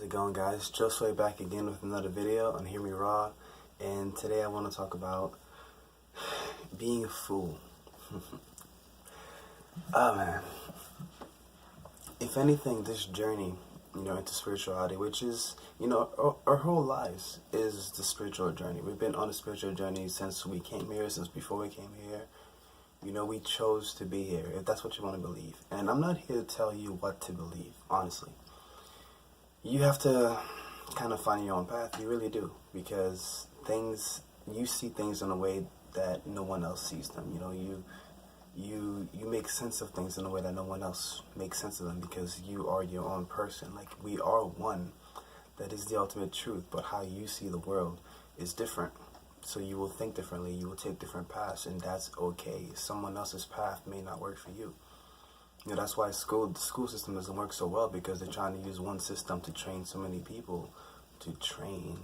How's it going, guys? Josue back again with another video on HearmeRaw, and today I want to talk about being a fool. Oh man, if anything, this journey, into spirituality, which is, our whole lives is the spiritual journey. We've been on a spiritual journey since we came here, since before we came here. We chose to be here, if that's what you want to believe. And I'm not here to tell you what to believe, honestly. You have to kind of find your own path. You really do, because you see things in a way that no one else sees them. You make sense of things in a way that no one else makes sense of them, because you are your own person. Like, we are one. That is the ultimate truth, but how you see the world is different. So you will think differently, you will take different paths, and that's okay. Someone else's path may not work for you. That's why the school system doesn't work so well, because they're trying to use one system to train so many people to train.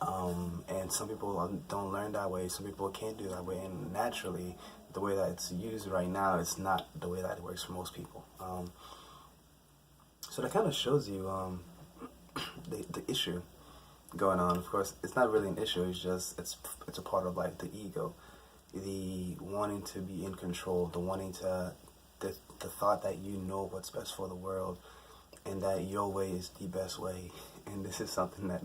And some people don't learn that way, some people can't do that way, and naturally, the way that it's used right now, it's not the way that it works for most people. So that kind of shows you the issue going on. Of course, it's not really an issue, it's a part of, like, the ego, the wanting to be in control, the thought that you know what's best for the world, and that your way is the best way. And this is something that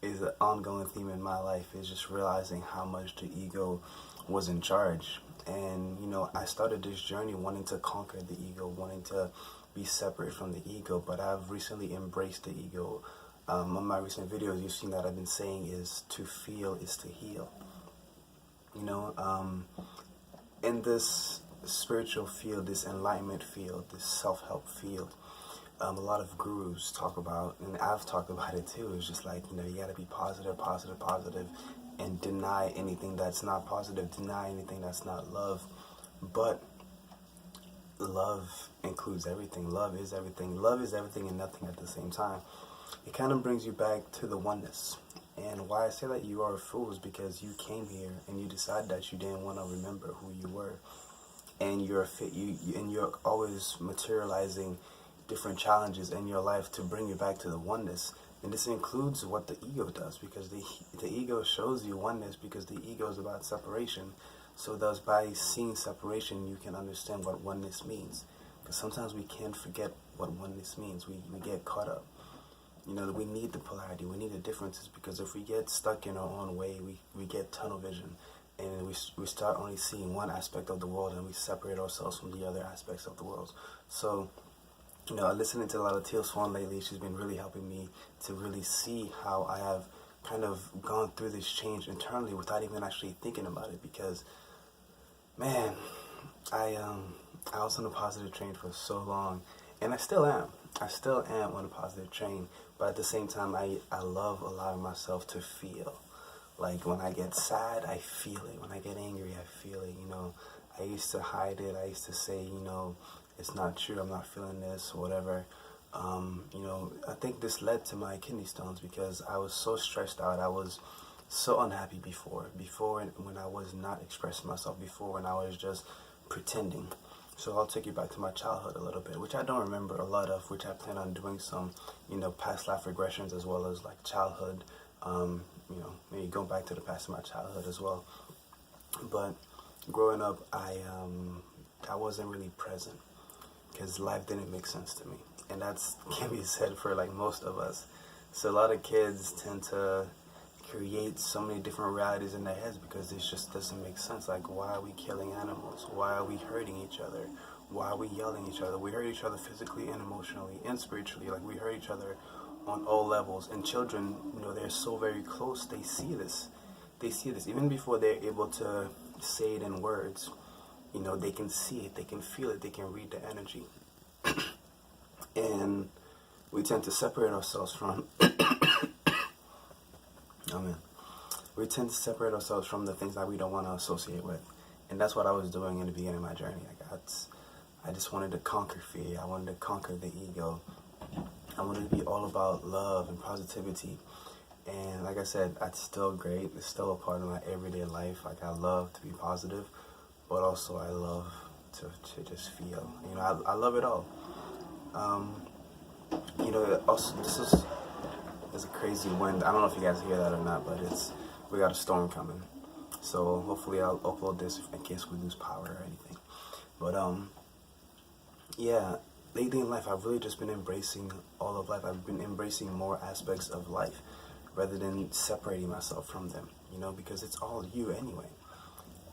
is an ongoing theme in my life, is just realizing how much the ego was in charge. And I started this journey wanting to conquer the ego, wanting to be separate from the ego, but I've recently embraced the ego. On my recent videos, you've seen that I've been saying is to feel is to heal. In this spiritual field, this enlightenment field, this self-help field, a lot of gurus talk about, and I've talked about it too, it's just like, you gotta be positive, positive, positive, and deny anything that's not positive, deny anything that's not love. But love includes everything. Love is everything. Love is everything and nothing at the same time. It kind of brings you back to the oneness. And why I say that you are a fool is because you came here and you decided that you didn't want to remember who you were. And you're always materializing different challenges in your life to bring you back to the oneness. And this includes what the ego does, because the ego shows you oneness, because the ego is about separation. So thus, by seeing separation, you can understand what oneness means. Because sometimes we can forget what oneness means. We get caught up. We need the polarity, we need the differences, because if we get stuck in our own way, we get tunnel vision, and we start only seeing one aspect of the world, and we separate ourselves from the other aspects of the world. So, listening to a lot of Teal Swan lately, she's been really helping me to really see how I have kind of gone through this change internally without even actually thinking about it, because, man, I was on a positive train for so long, and I still am on a positive train, but at the same time, I love allowing myself to feel. Like, when I get sad, I feel it. When I get angry, I feel it. I used to hide it. I used to say, it's not true, I'm not feeling this, or whatever. I think this led to my kidney stones, because I was so stressed out. I was so unhappy before when I was not expressing myself, before when I was just pretending. So I'll take you back to my childhood a little bit, which I don't remember a lot of, which I plan on doing some, past life regressions, as well as, like, childhood, maybe going back to the past of my childhood as well. But growing up, I wasn't really present, because life didn't make sense to me. And that's can be said for, like, most of us. So a lot of kids tend to create so many different realities in their heads, because it just doesn't make sense. Like, why are we killing animals? Why are we hurting each other? Why are we yelling at each other? We hurt each other physically and emotionally and spiritually. Like, we hurt each other on all levels. And children, they're so very close. They see this. Even before they're able to say it in words. They can see it. They can feel it. They can read the energy. And we tend to separate ourselves from we tend to separate ourselves from the things that we don't want to associate with. And that's what I was doing in the beginning of my journey. I just wanted to conquer fear. I wanted to conquer the ego. I wanted to be all about love and positivity. And like I said, that's still great. It's still a part of my everyday life. Like, I love to be positive, but also I love to just feel. I love it all. You know, also, this is a crazy wind. I don't know if you guys hear that or not, but we got a storm coming. So hopefully I'll upload this in case we lose power or anything. But yeah, lately in life I've really just been embracing all of life. I've been embracing more aspects of life rather than separating myself from them, you know, because it's all you anyway.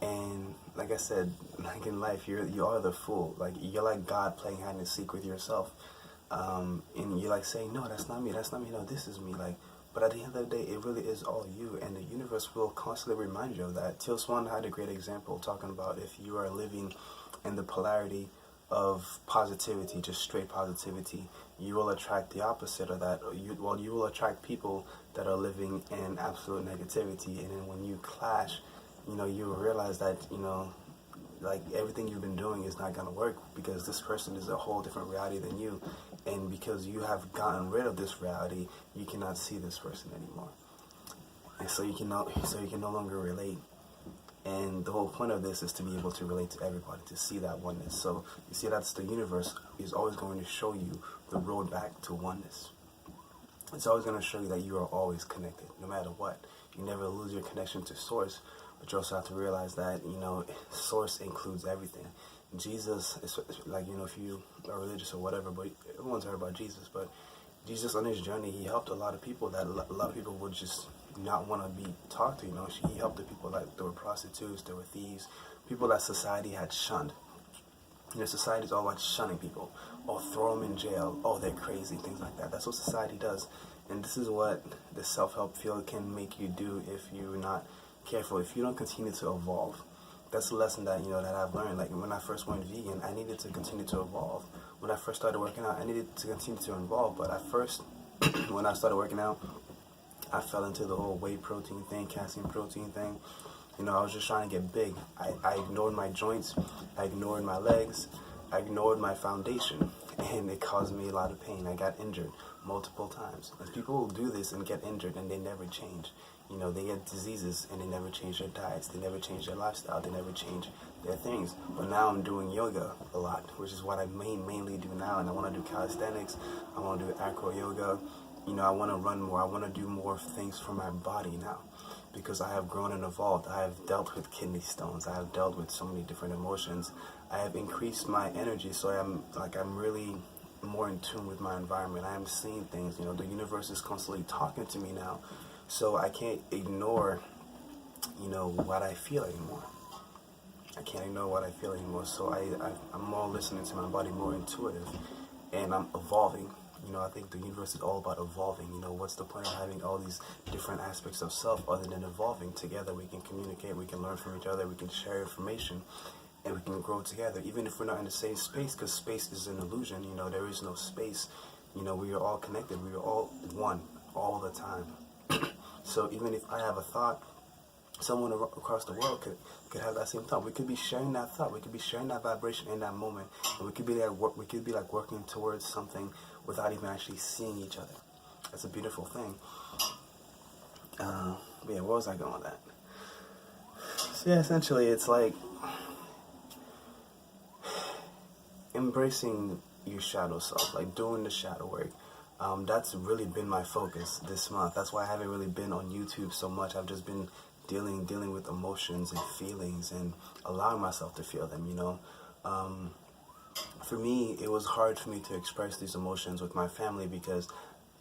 And like I said, like in life, you are the fool. Like you're like God playing hide and seek with yourself, and you're like saying, "No, that's not me. That's not me. No, this is me." Like, but at the end of the day, it really is all you, and the universe will constantly remind you of that. Till Swan had a great example talking about if you are living in the polarity of positivity, just straight positivity, you will attract the opposite of that. You will attract people that are living in absolute negativity, and then when you clash, you know, you realize that, you know, like everything you've been doing is not going to work because this person is a whole different reality than you. And because you have gotten rid of this reality, you cannot see this person anymore. And so you can no longer relate. And the whole point of this is to be able to relate to everybody, to see that oneness. So you see, that's the universe is always going to show you the road back to oneness. It's always going to show you that you are always connected, no matter what. You never lose your connection to source, but you also have to realize that, you know, source includes everything. Jesus is like, you know, if you are religious or whatever, but everyone's heard about Jesus, but Jesus on his journey, he helped a lot of people that a lot of people would just not want to be talked to, you know. He helped the people like there were prostitutes, there were thieves, people that society had shunned. You know, society's all about shunning people, or throw them in jail, oh, they're crazy, things like that. That's what society does. And this is what the self-help field can make you do if you're not careful, if you don't continue to evolve. That's the lesson that, you know, that I've learned. Like when I first went vegan, I needed to continue to evolve. When I first started working out, I needed to continue to evolve. But at first, when I started working out, I fell into the whole whey protein thing, casein protein thing. You know, I was just trying to get big. I ignored my joints, I ignored my legs, I ignored my foundation, and it caused me a lot of pain. I got injured multiple times. And people will do this and get injured and they never change. You know, they get diseases and they never change their diets, they never change their lifestyle, they never change their things. But now I'm doing yoga a lot, which is what I mainly do now. And I want to do calisthenics, I want to do acro yoga. You know, I want to run more, I want to do more things for my body now. Because I have grown and evolved. I have dealt with kidney stones. I have dealt with so many different emotions. I have increased my energy, so I'm really more in tune with my environment. I am seeing things. You know, the universe is constantly talking to me now, so I can't ignore, you know, what I feel anymore. I can't ignore what I feel anymore. So I'm more listening to my body, more intuitive, and I'm evolving. You know, I think the universe is all about evolving. You know, what's the point of having all these different aspects of self other than evolving together? We can communicate, we can learn from each other, we can share information, and we can grow together, even if we're not in the same space, because space is an illusion. You know, there is no space. You know, we are all connected. We are all one all the time. So even if I have a thought, someone across the world could have that same thought. We could be sharing that thought. We could be sharing that vibration in that moment, and we could be like working towards something without even actually seeing each other. That's a beautiful thing. But yeah, where was I going with that? So yeah, essentially, it's like embracing your shadow self, like doing the shadow work. That's really been my focus this month. That's why I haven't really been on YouTube so much. I've just been dealing with emotions and feelings and allowing myself to feel them, you know. For me, it was hard for me to express these emotions with my family because,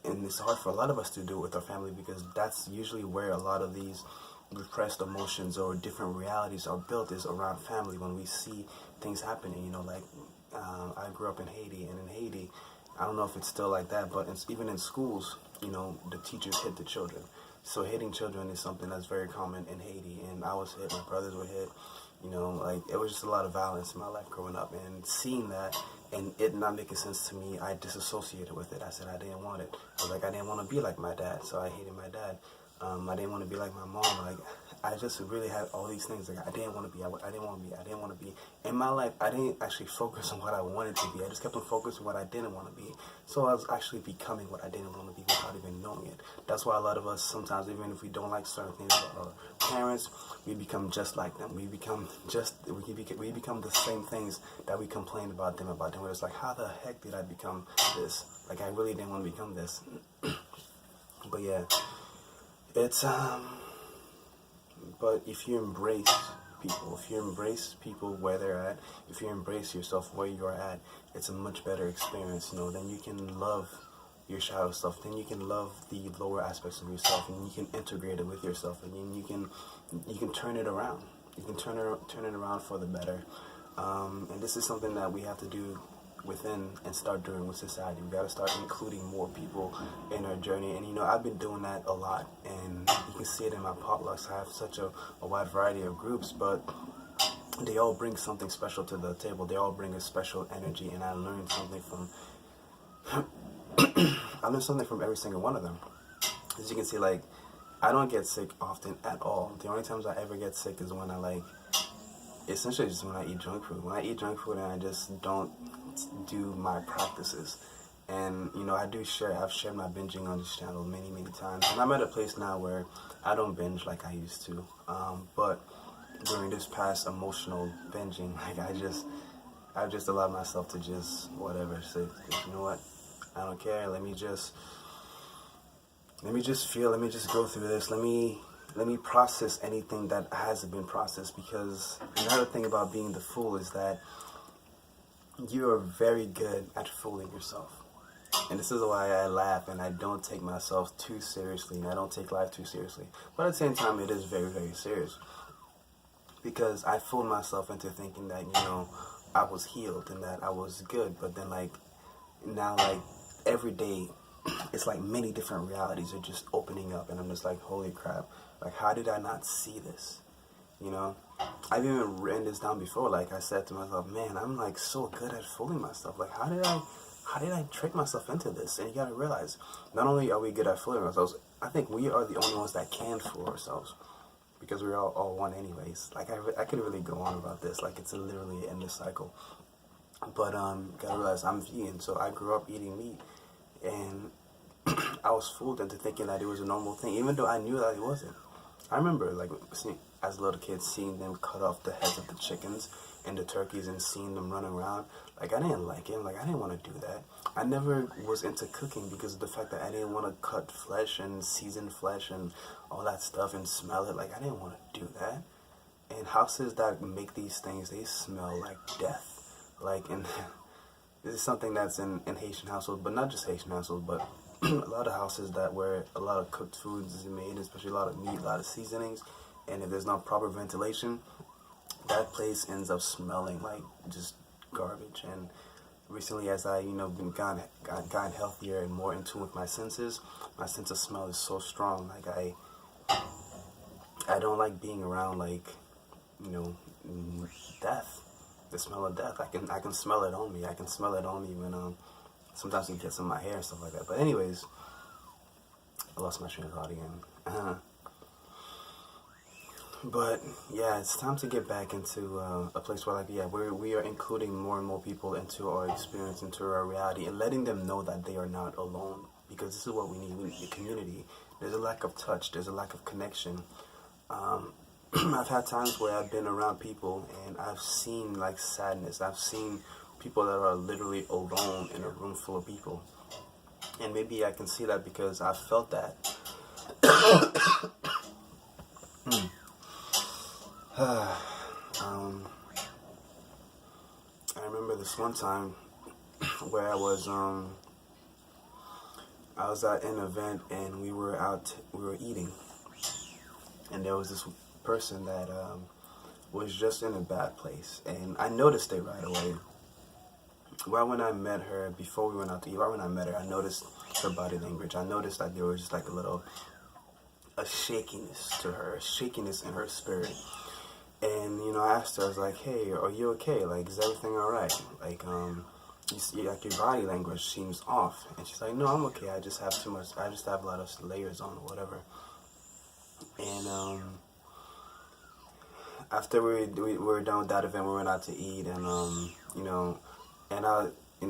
and it's hard for a lot of us to do it with our family because that's usually where a lot of these repressed emotions or different realities are built, is around family. When we see things happening, you know, like I grew up in Haiti, and in Haiti, I don't know if it's still like that, but even in schools, you know, the teachers hit the children. So hitting children is something that's very common in Haiti, and I was hit, my brothers were hit, you know, like it was just a lot of violence in my life growing up, and seeing that and it not making sense to me, I disassociated with it. I said I didn't want it. I was like, I didn't want to be like my dad, so I hated my dad. I didn't want to be like my mom. Like, I just really had all these things. Like, I didn't want to be. I didn't want to be. I didn't want to be. In my life, I didn't actually focus on what I wanted to be. I just kept on focusing on what I didn't want to be. So I was actually becoming what I didn't want to be without even knowing it. That's why a lot of us sometimes, even if we don't like certain things about our parents, we become just like them. We become the same things that we complained about them. We're just like, how the heck did I become this? Like, I really didn't want to become this. But yeah, it's, but if you embrace people where they're at, if you embrace yourself where you're at, it's a much better experience, you know. Then you can love your shadow self, then you can love the lower aspects of yourself, and you can integrate it with yourself, and then you can turn it around. You can turn it around for the better. And this is something that we have to do within and start doing with society. We got to start including more people in our journey. And, you know, I've been doing that a lot, and you can see it in my potlucks. I have such a wide variety of groups, but they all bring something special to the table. They all bring a special energy, and I learned something from every single one of them. As you can see, like, I don't get sick often at all. The only times I ever get sick is when essentially just when I eat junk food. When I eat junk food and I just don't do my practices. And, you know, I've shared my binging on this channel many, many times. And I'm at a place now where I don't binge like I used to. But during this past emotional binging, like, I've just allowed myself to just, whatever, say, you know what, I don't care, let me just feel, let me just go through this, let me process anything that hasn't been processed. Because another thing about being the fool is that you are very good at fooling yourself. And this is why I laugh and I don't take myself too seriously, and I don't take life too seriously. But at the same time, it is very, very serious. Because I fooled myself into thinking that, you know, I was healed and that I was good. But then, like, now, like, every day, it's like many different realities are just opening up, and I'm just like, holy crap, like, how did I not see this? You know, I've even written this down before. Like, I said to myself, man, I'm like so good at fooling myself. Like, how did I trick myself into this? And you gotta realize, not only are we good at fooling ourselves, I think we are the only ones that can fool ourselves, because we're all one anyways. Like, I could really go on about this. Like, it's literally an endless cycle. But gotta realize, I'm vegan, so I grew up eating meat, and I was fooled into thinking that it was a normal thing, even though I knew that it wasn't. I remember, like, as a little kid, seeing them cut off the heads of the chickens and the turkeys and seeing them running around. Like, I didn't like it. Like, I didn't want to do that. I never was into cooking because of the fact that I didn't want to cut flesh and season flesh and all that stuff and smell it. Like, I didn't want to do that. And houses that make these things, they smell like death. Like, and this is something that's in Haitian households, but not just Haitian households, but a lot of houses where a lot of cooked foods is made, especially a lot of meat, a lot of seasonings, and if there's not proper ventilation, that place ends up smelling like just garbage. And recently, as I, you know, gotten healthier and more in tune with my senses, my sense of smell is so strong. Like, I don't like being around, like, you know, death. The smell of death. I can smell it on me. I can smell it on me when sometimes it gets in my hair and stuff like that. But anyways, I lost my train of thought again. But yeah, it's time to get back into a place where, like, yeah, we are including more and more people into our experience, into our reality, and letting them know that they are not alone. Because this is what we need. We need a community. There's a lack of touch. There's a lack of connection. I've had times where I've been around people and I've seen, like, sadness. I've seen people that are literally alone in a room full of people. And maybe I can see that because I've felt that. I remember this one time where I was at an event and we were eating, and there was this person that was just in a bad place, and I noticed it right away. Right when I met her, before we went out to eat, right when I met her, I noticed her body language. I noticed that there was just like a shakiness to her, a shakiness in her spirit. And, you know, I asked her, I was like, hey, are you okay? Like, is everything alright? Like, you see, like, your body language seems off. And she's like, no, I'm okay. I just have a lot of layers on or whatever. And, after we were done with that event, we went out to eat, and,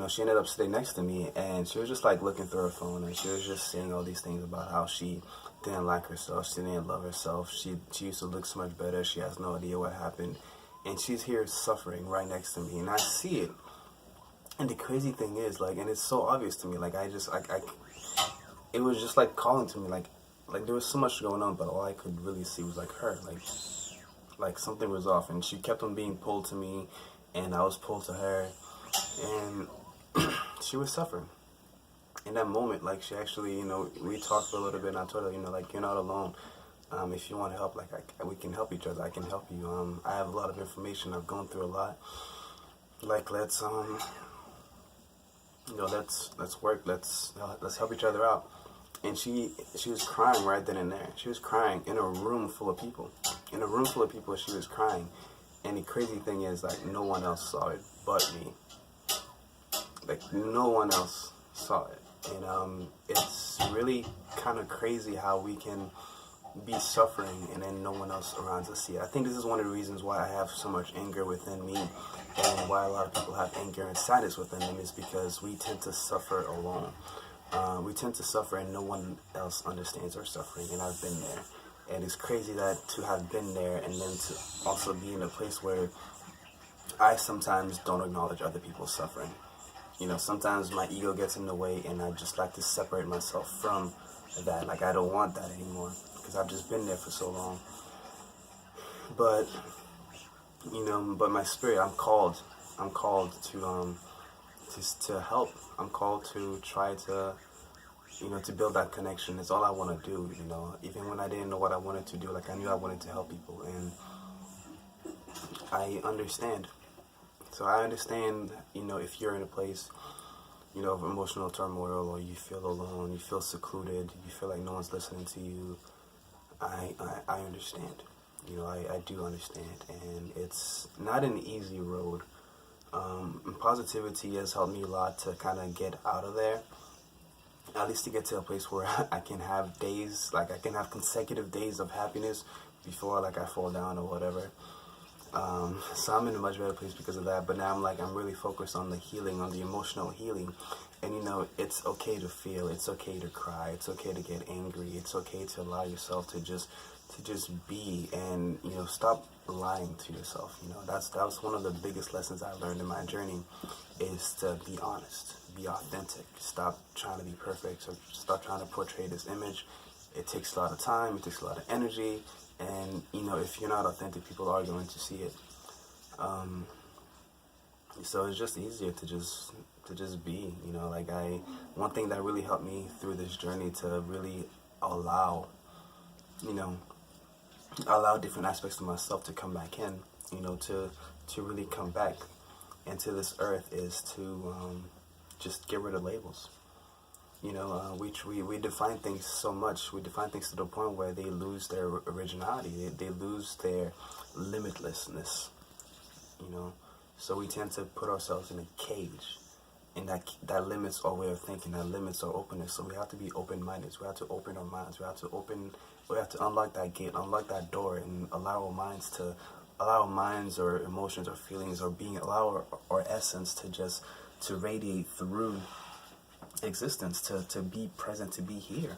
she ended up sitting next to me, and she was just, like, looking through her phone, and she was just saying all these things about how she didn't like herself, she didn't love herself, she used to look so much better, she has no idea what happened, and she's here suffering right next to me, and I see it, And the crazy thing is, like, and it's so obvious to me, like, it was just like calling to me, like there was so much going on, but all I could really see was like her, like something was off, and she kept on being pulled to me, and I was pulled to her, and she was suffering. In that moment, like, she actually, we talked for a little bit, and I told her, like, you're not alone. If you want help, like, we can help each other. I can help you. I have a lot of information. I've gone through a lot. Like, let's work. Let's help each other out. And she was crying right then and there. She was crying in a room full of people. In a room full of people, she was crying. And the crazy thing is, like, no one else saw it but me. Like, no one else saw it. And it's really kind of crazy how we can be suffering and then no one else around to see it. I think this is one of the reasons why I have so much anger within me, and why a lot of people have anger and sadness within them, is because we tend to suffer alone. We tend to suffer and no one else understands our suffering, and I've been there. And it's crazy that to have been there and then to also be in a place where I sometimes don't acknowledge other people's suffering. Sometimes my ego gets in the way, and I just like to separate myself from that. Like, I don't want that anymore because I've just been there for so long. But but my spirit, I'm called to help. I'm called to try to to build that connection. It's all I want to do. Even when I didn't know what I wanted to do, like, I knew I wanted to help people, and I understand. So I understand, if you're in a place, of emotional turmoil, or you feel alone, you feel secluded, you feel like no one's listening to you, I understand. I do understand. And it's not an easy road. Positivity has helped me a lot to kind of get out of there. At least to get to a place where I can have days, like, I can have consecutive days of happiness before, like, I fall down or whatever. So I'm in a much better place because of that. But now I'm really focused on the healing, on the emotional healing. And it's okay to feel, it's okay to cry, it's okay to get angry, it's okay to allow yourself to just be, and stop lying to yourself. That was one of the biggest lessons I learned in my journey, is to be honest, be authentic, stop trying to be perfect, so stop trying to portray this image. It takes a lot of time, it takes a lot of energy. And, if you're not authentic, people are going to see it. So it's just easier to just be, one thing that really helped me through this journey to really allow different aspects of myself to come back in, to really come back into this earth, is to just get rid of labels. We define things so much. We define things to the point where they lose their originality. They lose their limitlessness. So we tend to put ourselves in a cage, and that limits our way of thinking. That limits our openness. So we have to be open-minded. We have to open our minds. We have to unlock that gate, unlock that door, and allow our minds or emotions or feelings or allow our essence to radiate through existence, to be present, to be here.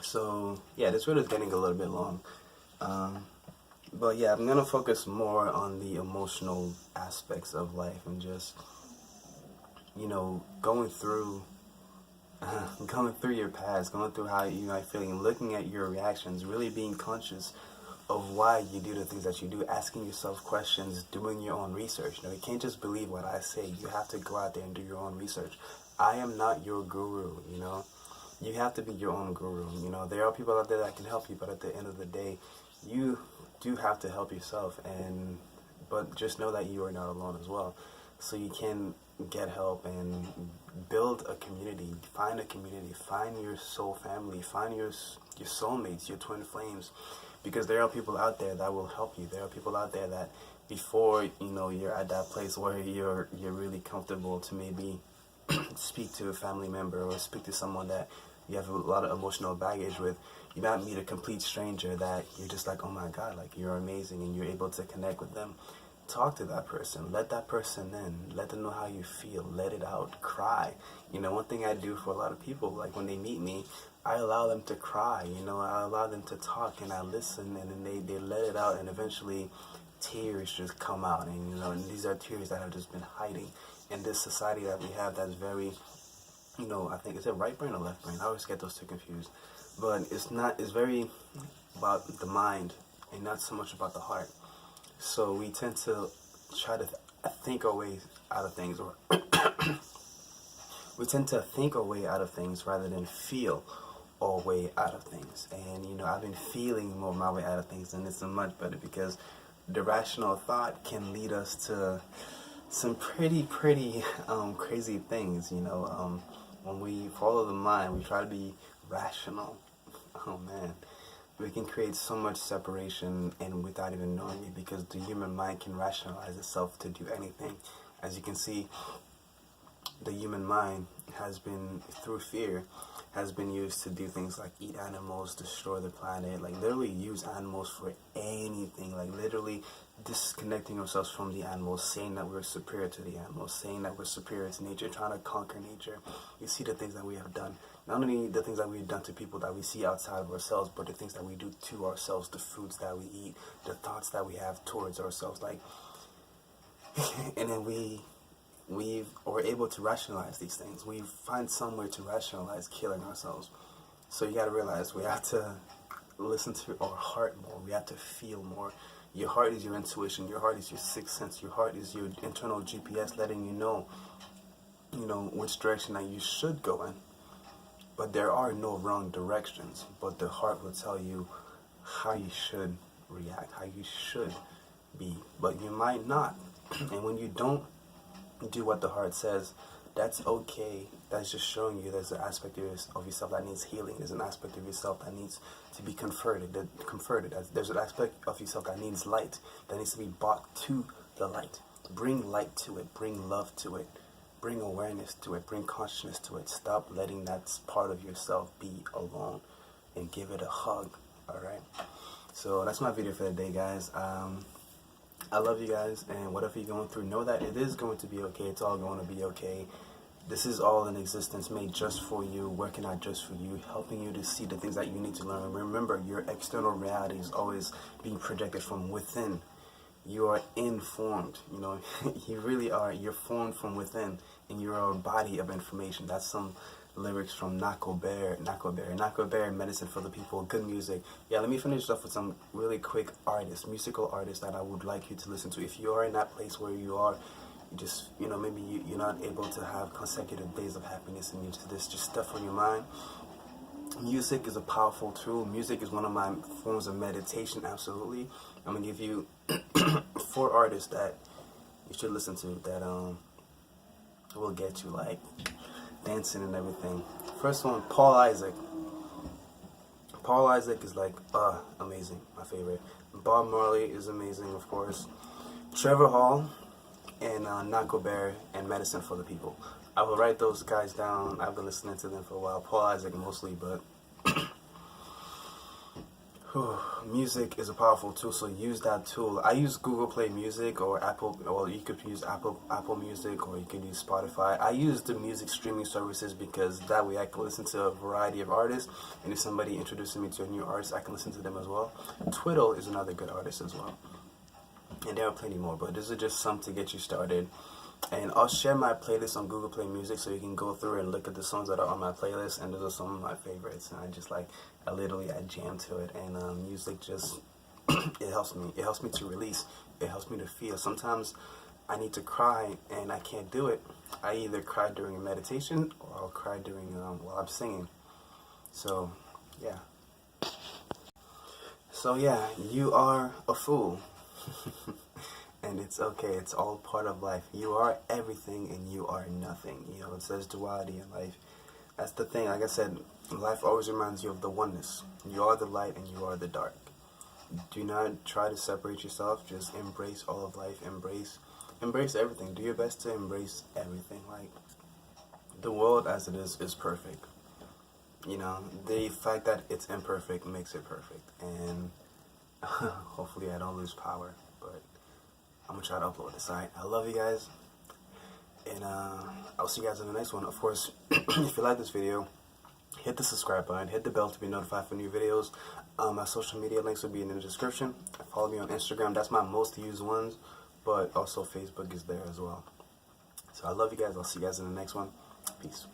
So yeah, this video is getting a little bit long, but yeah, I'm gonna focus more on the emotional aspects of life, and just going through your past, going through how you are feeling, looking at your reactions, really being conscious of why you do the things that you do, asking yourself questions, doing your own research. You can't just believe what I say. You have to go out there and do your own research. I am not your guru, You have to be your own guru. There are people out there that can help you, but at the end of the day, you do have to help yourself. But just know that you are not alone as well. So you can get help and build a community, find your soul family, find your soulmates, your twin flames. Because there are people out there that will help you. There are people out there that before you're at that place where you're really comfortable to maybe speak to a family member or speak to someone that you have a lot of emotional baggage with, you might meet a complete stranger that you're just like, oh my God, like, you're amazing, and you're able to connect with them. Talk to that person. Let that person in. Let them know how you feel. Let it out. Cry. One thing I do for a lot of people, like, when they meet me, I allow them to cry. I allow them to talk, and I listen, and then they let it out, and eventually tears just come out, and you know, and these are tears that have just been hiding in this society that we have that's very, you know, I think, is it right brain or left brain? I always get those two confused. But it's not, it's very about the mind and not so much about the heart. So we tend to try to think our way out of things, or we tend to think our way out of things rather than feel our way out of things. And you know, I've been feeling more my way out of things, and it's much better because the rational thought can lead us to some pretty crazy things. You know, when we follow the mind, we try to be rational. Oh man, we can create so much separation and without even knowing it, because the human mind can rationalize itself to do anything. As you can see, the human mind has been, through fear, has been used to do things like eat animals, destroy the planet, like literally use animals for anything, like literally disconnecting ourselves from the animals, saying that we're superior to the animals, saying that we're superior to nature, trying to conquer nature. You see the things that we have done, not only the things that we've done to people that we see outside of ourselves, but the things that we do to ourselves, the foods that we eat, the thoughts that we have towards ourselves, like, and then we're able to rationalize these things. We find somewhere to rationalize killing ourselves. So you got to realize we have to listen to our heart more. We have to feel more. Your heart is your intuition. Your heart is your sixth sense. Your heart is your internal GPS letting you know, which direction that you should go in. But there are no wrong directions. But the heart will tell you how you should react, how you should be. But you might not. And when you don't do what the heart says, that's okay. That's just showing you there's an aspect of yourself that needs healing. There's an aspect of yourself that needs to be converted. There's an aspect of yourself that needs light, that needs to be brought to the light. Bring light to it. Bring love to it. Bring awareness to it. Bring consciousness to it. Stop letting that part of yourself be alone, and give it a hug. All right. So that's my video for the day, guys. I love you guys, and whatever you're going through, know that it is going to be okay. It's all going to be okay. This is all in existence, made just for you, working out just for you, helping you to see the things that you need to learn. Remember, your external reality is always being projected from within. You are informed, you really are. You're formed from within, and you're a body of information. That's some lyrics from Nako Bear, Medicine for the People, good music. Yeah, let me finish off with some really quick musical artists that I would like you to listen to. If you are in that place where you are, you just, maybe you're not able to have consecutive days of happiness, and there's just stuff on your mind. Music is a powerful tool. Music is one of my forms of meditation, absolutely. I'm going to give you 4 artists that you should listen to that will get you, like, dancing and everything. First one, Paul Isaac. Paul Isaac is like, amazing, my favorite. Bob Marley is amazing, of course. Trevor Hall and Nako Bear and Medicine for the People. I will write those guys down. I've been listening to them for a while. Paul Isaac mostly, but music is a powerful tool, so use that tool. I use Google Play Music or Apple, or you could use Apple Music, or you can use Spotify. I use the music streaming services because that way I can listen to a variety of artists, and if somebody introduces me to a new artist, I can listen to them as well. Twiddle is another good artist as well, and there are plenty more, but this is just some to get you started. And I'll share my playlist on Google Play Music, so you can go through and look at the songs that are on my playlist, and those are some of my favorites. And I literally jam to it, and music just, it helps me. It helps me to release. It helps me to feel. Sometimes I need to cry, and I can't do it. I either cry during a meditation, or I'll cry during while I'm singing. So, yeah. So, yeah, you are a fool. And it's okay. It's all part of life. You are everything and you are nothing. It says duality in life. That's the thing. Like I said, life always reminds you of the oneness. You are the light and you are the dark. Do not try to separate yourself. Just embrace all of life. Embrace everything. Do your best to embrace everything. Like, the world as it is perfect. The fact that it's imperfect makes it perfect. And hopefully I don't lose power. But I'm going to try to upload this, alright? I love you guys, and I'll see you guys in the next one. Of course, if you like this video, hit the subscribe button, hit the bell to be notified for new videos. My social media links will be in the description. Follow me on Instagram. That's my most used ones, but also Facebook is there as well. So I love you guys. I'll see you guys in the next one. Peace.